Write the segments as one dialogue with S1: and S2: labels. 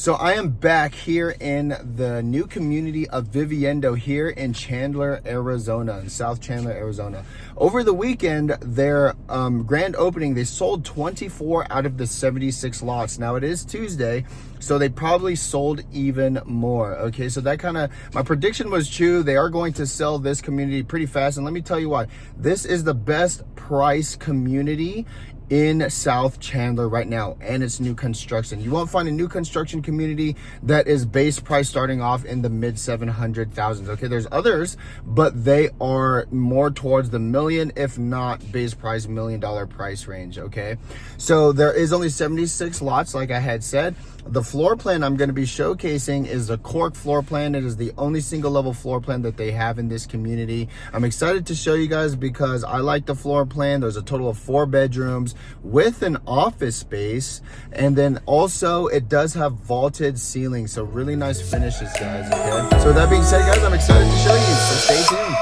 S1: So I am back here in the new community of Viviendo here in Chandler, Arizona, in South Chandler, Arizona. Over the weekend, their grand opening, they sold 24 out of the 76 lots. Now it is Tuesday, so they probably sold even more. Okay, so that my prediction was true. They are going to sell this community pretty fast. And let me tell you why. This is the best price community in South Chandler right now, and it's new construction. You won't find a new construction community that is base price starting off in the mid 700,000s. Okay, there's others, but they are more towards the million, if not base price, $1 million price range. Okay, so there is only 76 lots, like I had said. The floor plan I'm going to be showcasing is the Cork floor plan. It is the only single level floor plan that they have in this community. I'm excited to show you guys because I like the floor plan. There's a total of 4 bedrooms with an office space, and then also it does have vaulted ceilings, so really nice finishes, guys. Okay, so with that being said, guys, I'm excited to show you, so stay tuned.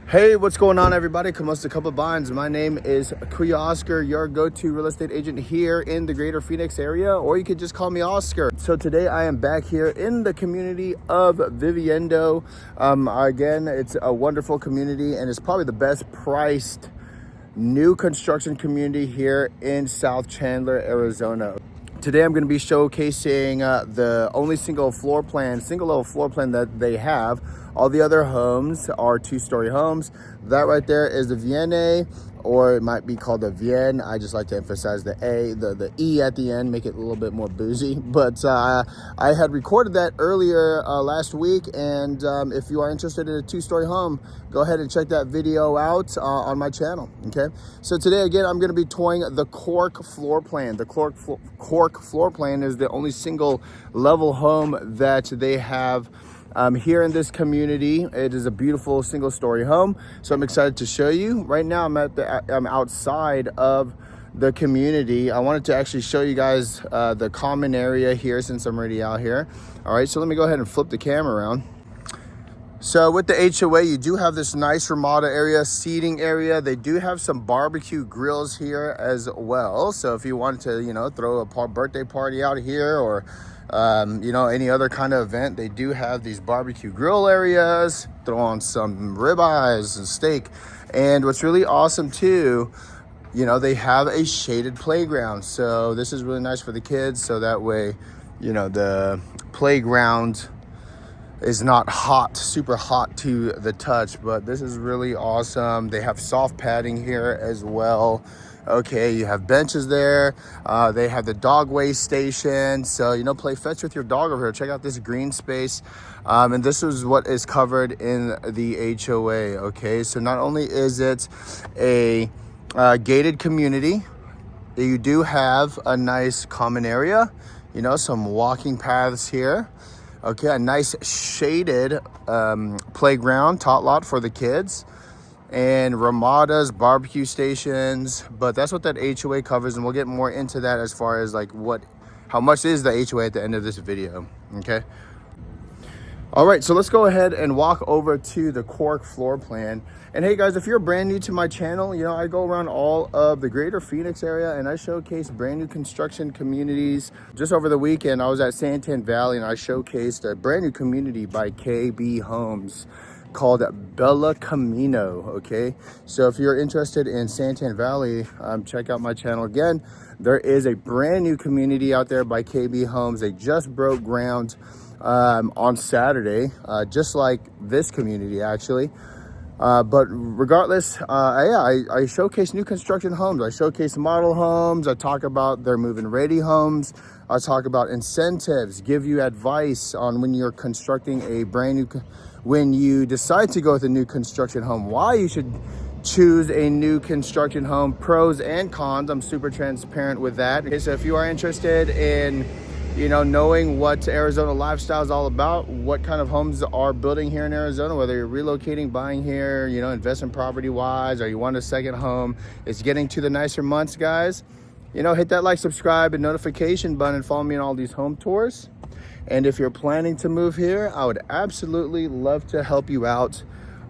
S1: Hey, what's going on, everybody? Kamosta Couple Binds. My name is Kuya Oscar, your go-to real estate agent here in the greater Phoenix area, or you could just call me Oscar. So today I am back here in the community of Viviendo. Again, it's a wonderful community, and it's probably the best priced new construction community here in South Chandler, Arizona. Today I'm going to be showcasing the only single level floor plan that they have. All the other homes are 2-story homes. That right there is the Vienna, or it might be called the Vienne. I just like to emphasize the A, the E at the end, make it a little bit more boozy. But I had recorded that earlier last week, and if you are interested in a 2-story home, go ahead and check that video out on my channel. Okay, so today again I'm going to be touring the Cork floor plan. The Cork floor plan is the only single level home that they have here in this community. It is a beautiful single-story home, so I'm excited to show you. Right now I'm outside of the community. I wanted to actually show you guys the common area here since I'm already out here. All right, so let me go ahead and flip the camera around. So with the HOA, you do have this nice Ramada area, seating area. They do have some barbecue grills here as well. So if you wanted to, throw a birthday party out here, or any other kind of event, they do have these barbecue grill areas. Throw on some ribeyes and steak. And what's really awesome too, they have a shaded playground. So this is really nice for the kids. So that way, the playground is not super hot to the touch, but this is really awesome. They have soft padding here as well. Okay, you have benches there. They have the dog waste station. So, play fetch with your dog over here. Check out this green space. And this is what is covered in the HOA. Okay, so not only is it a gated community, you do have a nice common area, some walking paths here. Okay, a nice shaded playground, tot lot for the kids, and Ramada's barbecue stations. But that's what that HOA covers, and we'll get more into that as far as how much is the HOA at the end of this video. Okay. All right, so let's go ahead and walk over to the Cork floor plan. And hey guys, if you're brand new to my channel, I go around all of the greater Phoenix area and I showcase brand new construction communities. Just over the weekend, I was at Santan Valley and I showcased a brand new community by KB Homes called Bella Camino. Okay, so if you're interested in Santan Valley, check out my channel. Again, there is a brand new community out there by KB Homes. They just broke ground on Saturday, just like this community actually. But regardless, I showcase new construction homes. I showcase model homes. I talk about their move-in ready homes. I talk about incentives, give you advice on when you're constructing a brand new, when you decide to go with a new construction home, why you should choose a new construction home, pros and cons. I'm super transparent with that. Okay, so if you are interested in knowing what Arizona lifestyle is all about, what kind of homes are building here in Arizona, whether you're relocating, buying here, investment property wise, or you want a second home, it's getting to the nicer months, guys. Hit that like, subscribe, and notification button, and follow me on all these home tours. And if you're planning to move here, I would absolutely love to help you out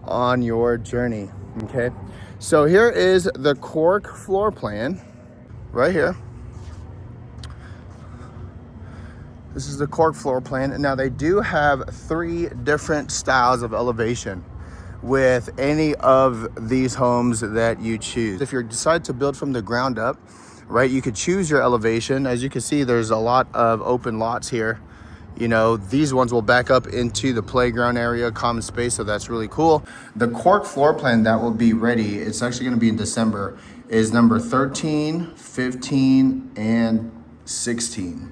S1: on your journey. Okay, So here is the Cork floor plan right here. This is the Cork floor plan. Now they do have 3 different styles of elevation with any of these homes that you choose. If you decide to build from the ground up, right, you could choose your elevation. As you can see, there's a lot of open lots here. You know, these ones will back up into the playground area, common space, so that's really cool. The Cork floor plan that will be ready, it's actually gonna be in December, is number 13, 15, and 16.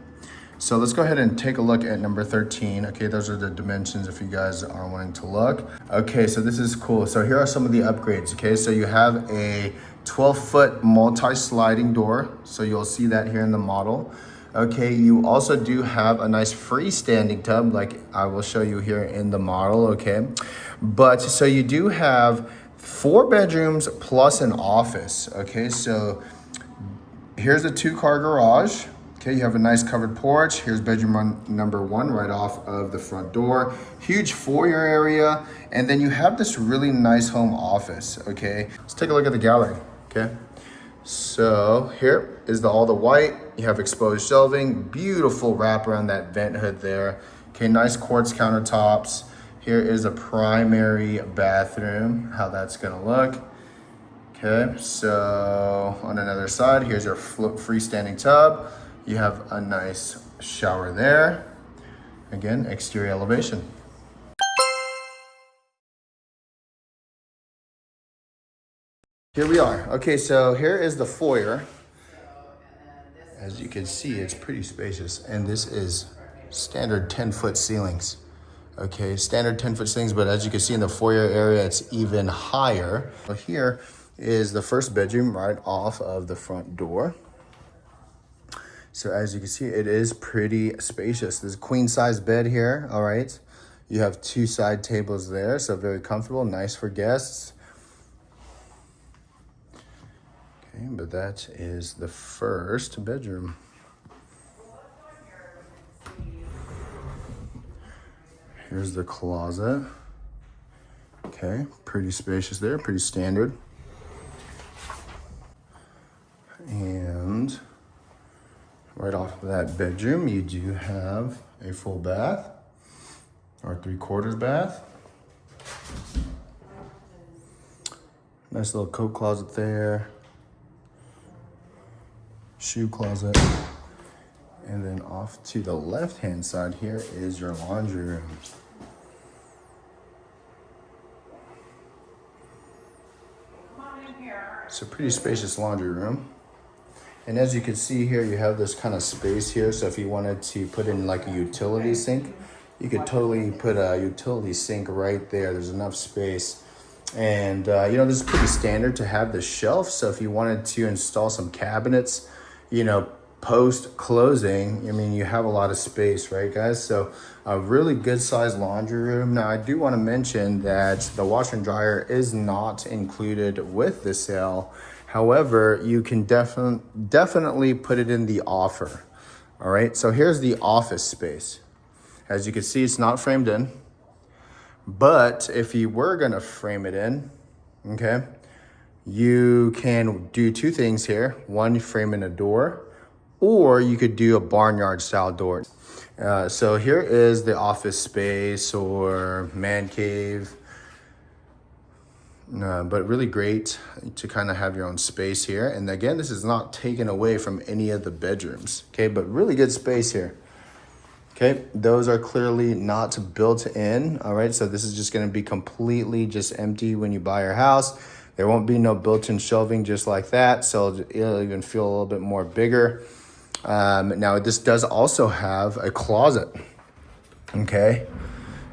S1: So let's go ahead and take a look at number 13. Okay, those are the dimensions if you guys are wanting to look. Okay, so this is cool. So here are some of the upgrades. Okay, so you have a 12-foot multi-sliding door. So you'll see that here in the model. Okay, you also do have a nice freestanding tub like I will show you here in the model, okay? But so you do have 4 bedrooms plus an office, okay? So here's a 2-car garage. Okay, you have a nice covered porch. Here's bedroom number 1 right off of the front door. Huge foyer area. And then you have this really nice home office, okay? Let's take a look at the gallery, okay? So here is all the white. You have exposed shelving, beautiful wrap around that vent hood there. Okay, nice quartz countertops. Here is a primary bathroom, how that's gonna look. Okay, so on another side, here's your freestanding tub. You have a nice shower there. Again, exterior elevation. Here we are. Okay, so here is the foyer. As you can see, it's pretty spacious. And this is standard 10-foot ceilings. Okay, standard 10-foot ceilings, but as you can see in the foyer area, it's even higher. So here is the first bedroom right off of the front door. So as you can see, it is pretty spacious. There's a queen size bed here, all right? You have 2 side tables there, so very comfortable, nice for guests. Okay, but that is the first bedroom. Here's the closet. Okay, pretty spacious there, pretty standard. And right off of that bedroom, you do have a full bath or 3/4 bath. Nice little coat closet there. Shoe closet. And then off to the left-hand side here is your laundry room. It's a pretty spacious laundry room. And as you can see here, you have this kind of space here. So if you wanted to put in like a utility sink, you could totally put a utility sink right there. There's enough space. And you know, this is pretty standard to have the shelf. So if you wanted to install some cabinets, you know, post closing, I mean, you have a lot of space, right guys? So a really good sized laundry room. Now I do want to mention that the washer and dryer is not included with the sale. However, you can definitely put it in the offer. All right, so here's the office space. As you can see, it's not framed in, but if you were gonna frame it in, okay, you can do 2 things here. One, you frame in a door, or you could do a barnyard style door. So here is the office space or man cave. But really great to kind of have your own space here. And again, this is not taken away from any of the bedrooms, okay? But really good space here, okay? Those are clearly not built in, all right? So this is just gonna be completely just empty when you buy your house. There won't be no built-in shelving just like that, so it'll even feel a little bit more bigger. Now this does also have a closet, okay?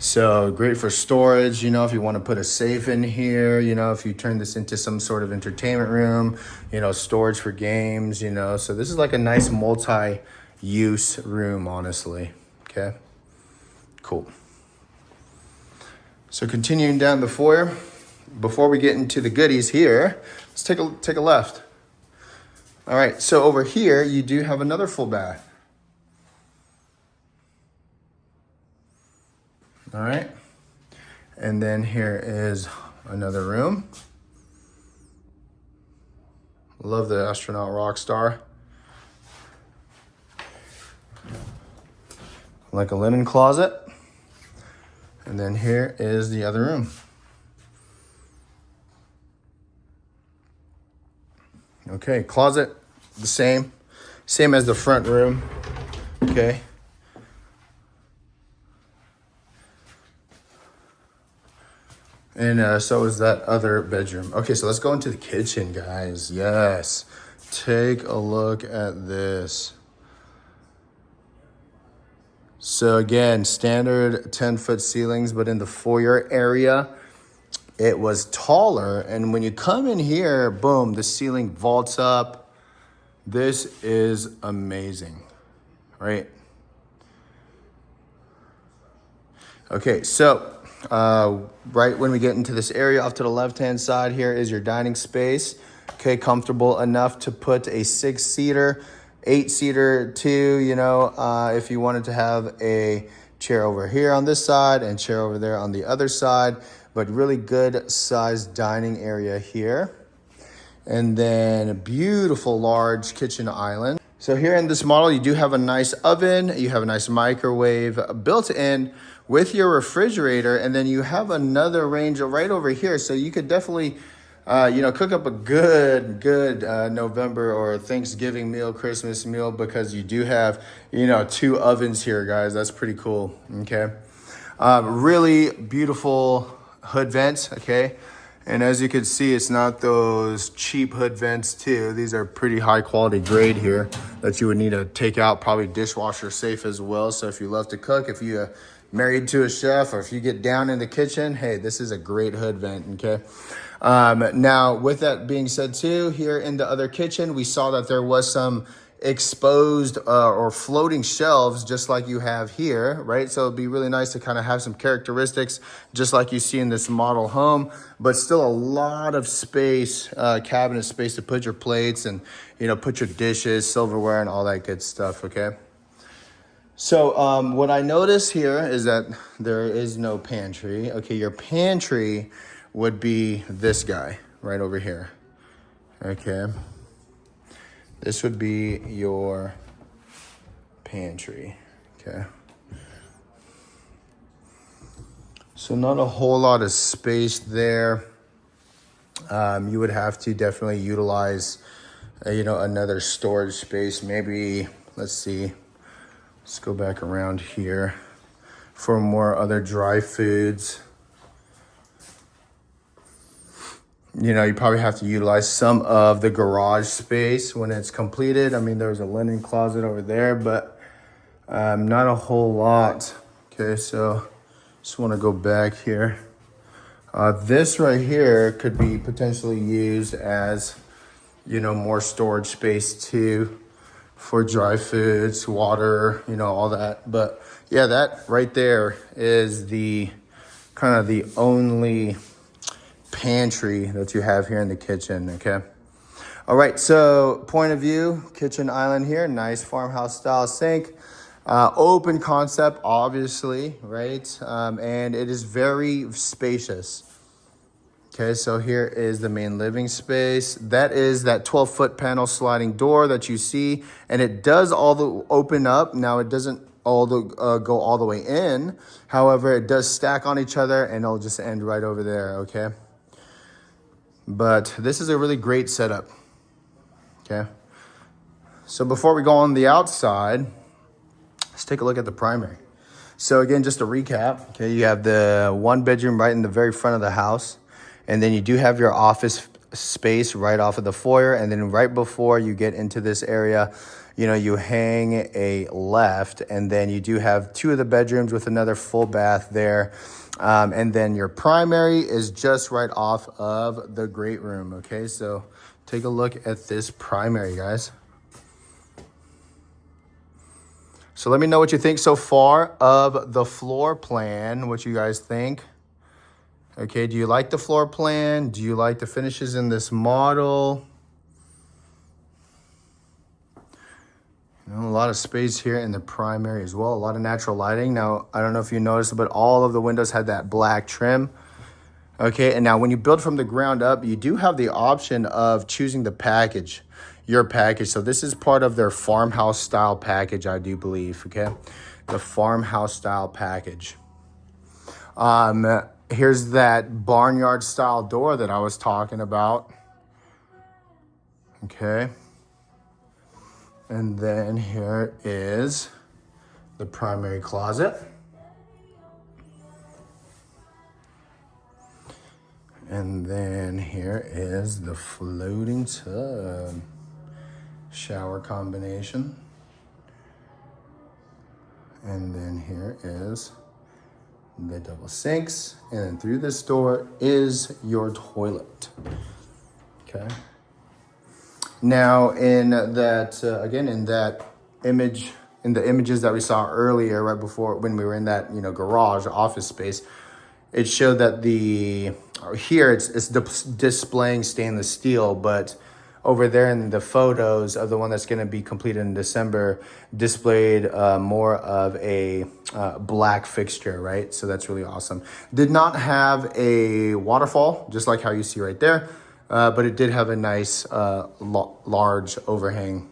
S1: So great for storage, you know, if you want to put a safe in here, you know, if you turn this into some sort of entertainment room, you know, storage for games, you know. So this is like a nice multi-use room, honestly, okay? Cool. So continuing down the foyer, before we get into the goodies here, let's take a left. All right, so over here, you do have another full bath. All right, and then here is another room. Love the astronaut rock star. Like a linen closet. And then here is the other room. Okay, closet, the same as the front room. Okay. And so is that other bedroom. Okay, so let's go into the kitchen, guys. Yes. Take a look at this. So again, standard 10-foot ceilings, but in the foyer area, it was taller. And when you come in here, boom, the ceiling vaults up. This is amazing, right? Okay, so right when we get into this area off to the left-hand side here is your dining space. Okay, comfortable enough to put a 6-seater, 8-seater too, you know, if you wanted to have a chair over here on this side and chair over there on the other side, but really good sized dining area here. And then a beautiful large kitchen island. So here in this model, you do have a nice oven, you have a nice microwave built in with your refrigerator, and then you have another range right over here. So you could definitely, cook up a good November or Thanksgiving meal, Christmas meal, because you do have, 2 ovens here, guys. That's pretty cool, okay? Really beautiful hood vents, okay? And as you can see, it's not those cheap hood vents too. These are pretty high quality grade here that you would need to take out, probably dishwasher safe as well. So if you love to cook, if you're married to a chef, or if you get down in the kitchen, hey, this is a great hood vent, okay? Now, with that being said too, here in the other kitchen, we saw that there was some exposed or floating shelves just like you have here, right? So it'd be really nice to kind of have some characteristics just like you see in this model home, but still a lot of space, cabinet space to put your plates and, put your dishes, silverware, and all that good stuff, okay? So what I notice here is that there is no pantry. Okay, your pantry would be this guy right over here, okay? This would be your pantry, okay? So not a whole lot of space there. You would have to definitely utilize, another storage space. Maybe, let's see, let's go back around here for more other dry foods. You probably have to utilize some of the garage space when it's completed. I mean, there's a linen closet over there, but not a whole lot. Okay, so just want to go back here. This right here could be potentially used as, more storage space too for dry foods, water, all that. But yeah, that right there is the kind of the only pantry that you have here in the kitchen, okay? All right, so point of view, kitchen island here, nice farmhouse style sink, open concept, obviously, right? And it is very spacious. Okay, so here is the main living space. That is that 12-foot panel sliding door that you see, and it does open up. Now it doesn't go all the way in. However, it does stack on each other, and it'll just end right over there, okay? But this is a really great setup, okay? So before we go on the outside, let's take a look at the primary. So again, just to recap, okay, you have the 1 bedroom right in the very front of the house, and then you do have your office space right off of the foyer, and then right before you get into this area, you hang a left, and then you do have 2 of the bedrooms with another full bath there. And then your primary is just right off of the great room, okay? So take a look at this primary, guys. So let me know what you think so far of the floor plan, what you guys think. Okay, do you like the floor plan? Do you like the finishes in this model? A lot of space here in the primary as well. A lot of natural lighting. Now, I don't know if you noticed, but all of the windows had that black trim. Okay, and now when you build from the ground up, you do have the option of choosing the package, your package. So this is part of their farmhouse style package, I do believe, okay? The farmhouse style package. Here's that barnyard style door that I was talking about. Okay. And then here is the primary closet. And then here is the floating tub. Shower combination. And then here is the double sinks. And then through this door is your toilet. Okay. Now in that, again, in that image, in the images that we saw earlier, right before when we were in that, garage office space, it showed that here it's displaying stainless steel, but over there in the photos of the one that's going to be completed in December displayed more of a black fixture, right? So that's really awesome. Did not have a waterfall, just like how you see right there, but it did have a nice large overhang.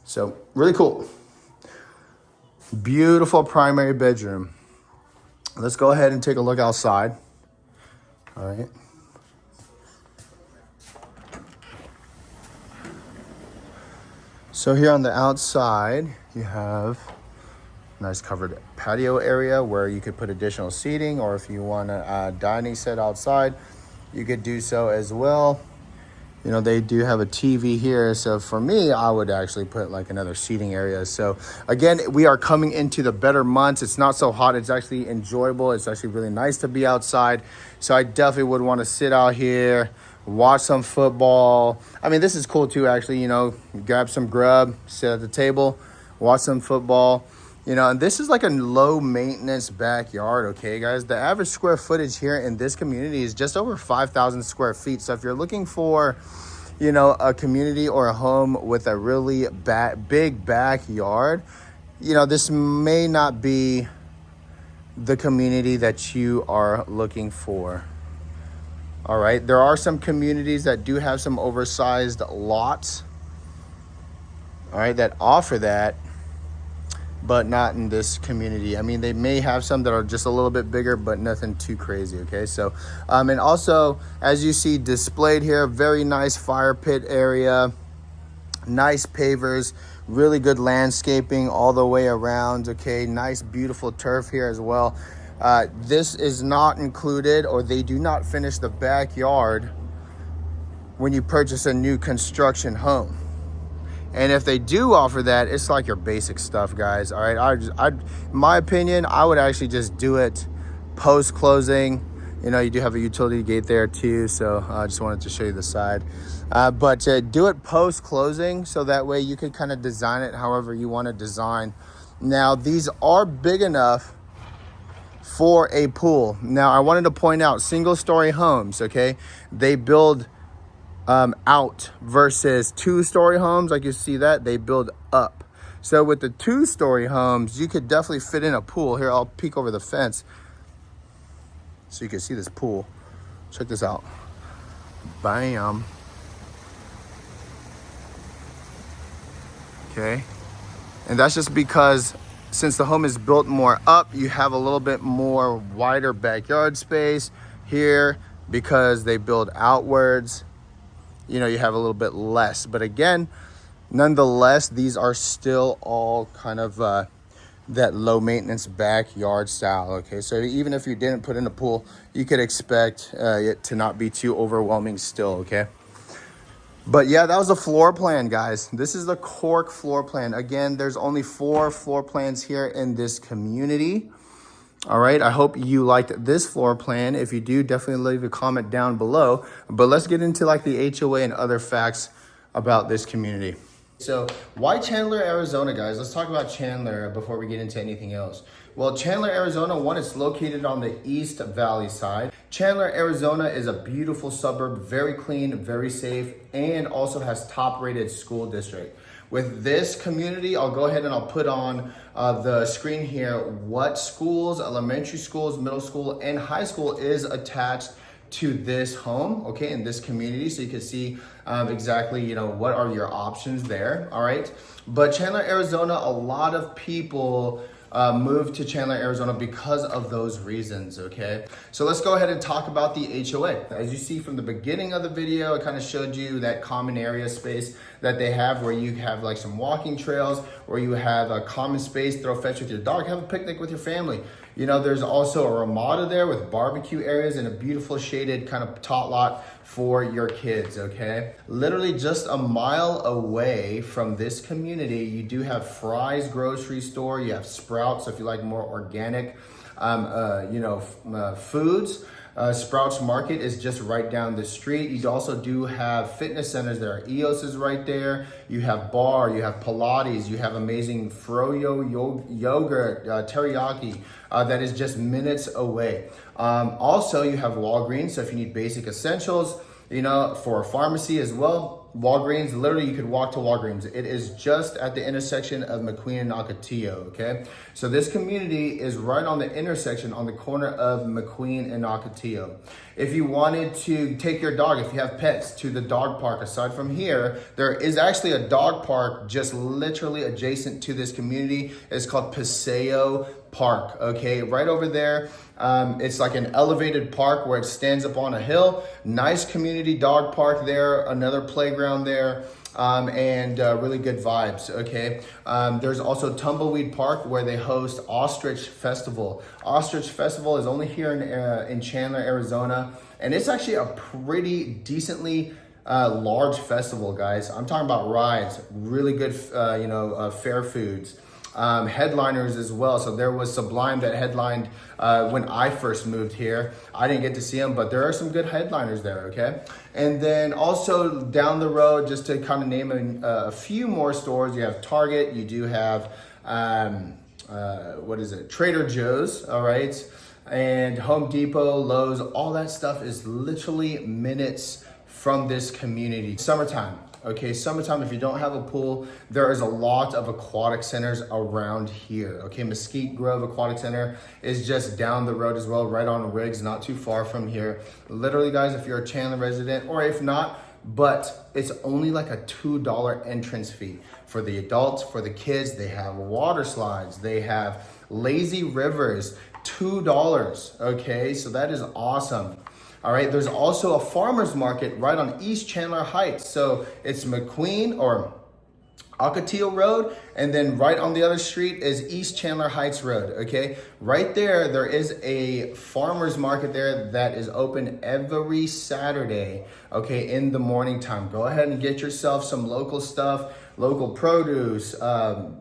S1: So really cool. Beautiful primary bedroom. Let's go ahead and take a look outside. All right. So here on the outside, you have a nice covered patio area where you could put additional seating, or if you want a dining set outside, you could do so as well. They do have a TV here. So for me, I would actually put like another seating area. So again, we are coming into the better months. It's not so hot. It's actually enjoyable. It's actually really nice to be outside. So I definitely would want to sit out here, watch some football. I mean, this is cool too, actually, grab some grub, sit at the table, watch some football. And this is like a low maintenance backyard, okay, guys? The average square footage here in this community is just over 5,000 square feet. So if you're looking for, a community or a home with a really big backyard, this may not be the community that you are looking for. All right, there are some communities that do have some oversized lots, all right, that offer that, but not in this community. I mean, they may have some that are just a little bit bigger, but nothing too crazy, okay? So, and also, as you see displayed here, very nice fire pit area, nice pavers, really good landscaping all the way around, okay? Nice, beautiful turf here as well. This is not included, or they do not finish the backyard when you purchase a new construction home. And if they do offer that, it's like your basic stuff, guys. All right, in my opinion, I would actually just do it post-closing. You do have a utility gate there too, so I just wanted to show you the side. But do it post-closing, so that way you can kind of design it however you want to design. Now, these are big enough for a pool. Now, I wanted to point out single-story homes, okay? They build out versus two-story homes. Like you see that, they build up. So with the two-story homes, you could definitely fit in a pool. Here, I'll peek over the fence so you can see this pool. Check this out. Bam. Okay. And that's just because since the home is built more up, you have a little bit more wider backyard space here. Because they build outwards, you have a little bit less. But again, nonetheless, these are still all kind of that low maintenance backyard style, okay? So even if you didn't put in a pool, you could expect it to not be too overwhelming still, okay? But yeah, that was the floor plan, guys. This is the Cork floor plan. Again, there's only 4 floor plans here in this community. All right, I hope you liked this floor plan. If you do, definitely leave a comment down below. But let's get into like the HOA and other facts about this community. So why Chandler, Arizona, guys? Let's talk about Chandler before we get into anything else. Well, Chandler, Arizona, one, it's located on the East Valley side. Chandler, Arizona is a beautiful suburb, very clean, very safe, and also has top-rated school district. With this community, I'll go ahead and I'll put on the screen here what schools, elementary schools, middle school, and high school is attached to this home, okay, in this community, so you can see exactly, you know, what are your options there, all right? But Chandler, Arizona, a lot of people moved to Chandler, Arizona because of those reasons, okay? So let's go ahead and talk about the HOA. As you see from the beginning of the video, I kind of showed you that common area space that they have where you have like some walking trails, where you have a common space, throw a fetch with your dog, have a picnic with your family. You know, there's also a ramada there with barbecue areas and a beautiful shaded kind of tot lot for your kids, okay? Literally just a mile away from this community, you do have Fry's grocery store, you have Sprouts, so if you like more organic, foods. Sprouts Market is just right down the street. You also do have fitness centers there. EOS is right there. You have bar, you have Pilates, you have amazing Froyo yogurt, teriyaki, that is just minutes away. Also, you have Walgreens, so if you need basic essentials, you know, for a pharmacy as well, Walgreens, literally you could walk to Walgreens. It is just at the intersection of McQueen and Ocotillo, okay? So this community is right on the intersection on the corner of McQueen and Ocotillo. If you wanted to take your dog, if you have pets, to the dog park, aside from here, there is actually a dog park just literally adjacent to this community. It's called Paseo Park, okay? Right over there. It's like an elevated park where it stands up on a hill. Nice community dog park there, another playground there, and really good vibes, okay? There's also Tumbleweed Park where they host Ostrich Festival. Ostrich Festival is only here in Chandler, Arizona, and it's actually a pretty decently large festival, guys. I'm talking about rides, really good, fair foods. Headliners as well. So there was Sublime that headlined when I first moved here. I didn't get to see them, but there are some good headliners there, okay? And then also down the road, just to kind of name a few more stores, you have Target, you do have, Trader Joe's, all right? And Home Depot, Lowe's, all that stuff is literally minutes from this community. Summertime. Okay, summertime, if you don't have a pool, there is a lot of aquatic centers around here. Okay, Mesquite Grove Aquatic Center is just down the road as well, right on Riggs, not too far from here. Literally, guys, if you're a Chandler resident, or if not, but it's only like a $2 entrance fee. For the adults, for the kids, they have water slides, they have lazy rivers, $2, okay? So that is awesome. All right, there's also a farmer's market right on East Chandler Heights. So it's McQueen or Ocotillo Road, and then right on the other street is East Chandler Heights Road, okay? Right there is a farmer's market there that is open every Saturday, okay, in the morning time. Go ahead and get yourself some local stuff, local produce.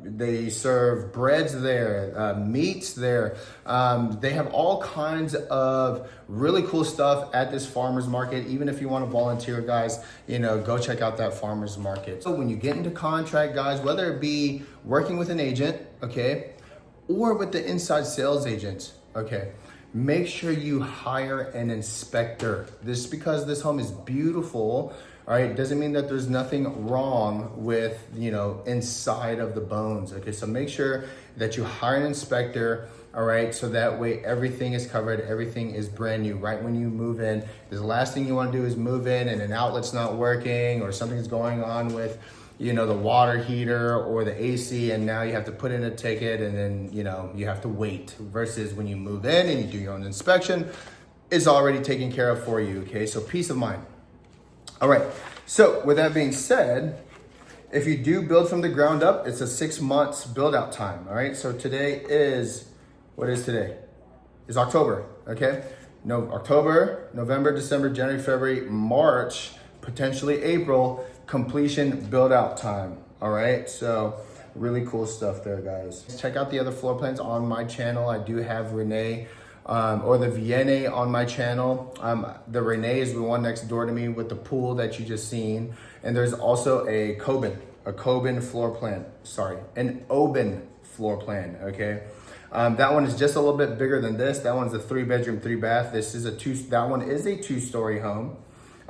S1: They serve breads there, meats there. They have all kinds of really cool stuff at this farmer's market. Even if you want to volunteer, guys, you know, go check out that farmer's market. So when you get into contract, guys, whether it be working with an agent, okay, or with the inside sales agent, okay, make sure you hire an inspector. This because this home is beautiful. All right, doesn't mean that there's nothing wrong with, you know, inside of the bones. Okay, so make sure that you hire an inspector, all right, so that way everything is covered, everything is brand new. Right when you move in, the last thing you want to do is move in and an outlet's not working or something's going on with, you know, the water heater or the AC, and now you have to put in a ticket and then, you know, you have to wait. Versus when you move in and you do your own inspection, it's already taken care of for you, okay? So peace of mind. All right, so with that being said, if you do build from the ground up, it's a 6 months build out time, all right? So today is, what is today? It's October, okay? No, October, November, December, January, February, March, potentially April, completion build out time, all right? So really cool stuff there, guys. Check out the other floor plans on my channel. I do have Renee or the Vienne on my channel. The Renee is the one next door to me with the pool that you just seen. And there's also a Coben floor plan, an Oben floor plan, okay? That one is just a little bit bigger than this. That one's a 3-bedroom, 3-bath. That one is a 2-story home.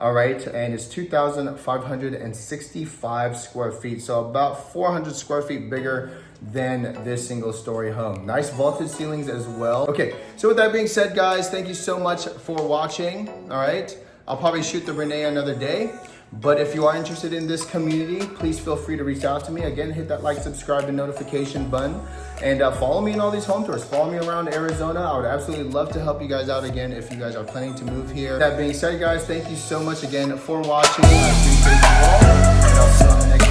S1: All right, and it's 2,565 square feet, so about 400 square feet bigger than this single story home. Nice vaulted ceilings as well. Okay, so with that being said, guys, thank you so much for watching. All right, I'll probably shoot the Renee another day, but if you are interested in this community, please feel free to reach out to me. Again, hit that like, subscribe, and notification button, and follow me in all these home tours. Follow me around Arizona. I would absolutely love to help you guys out again if you guys are planning to move here. That being said, guys, thank you so much again for watching. I appreciate you all, and I'll see you on the next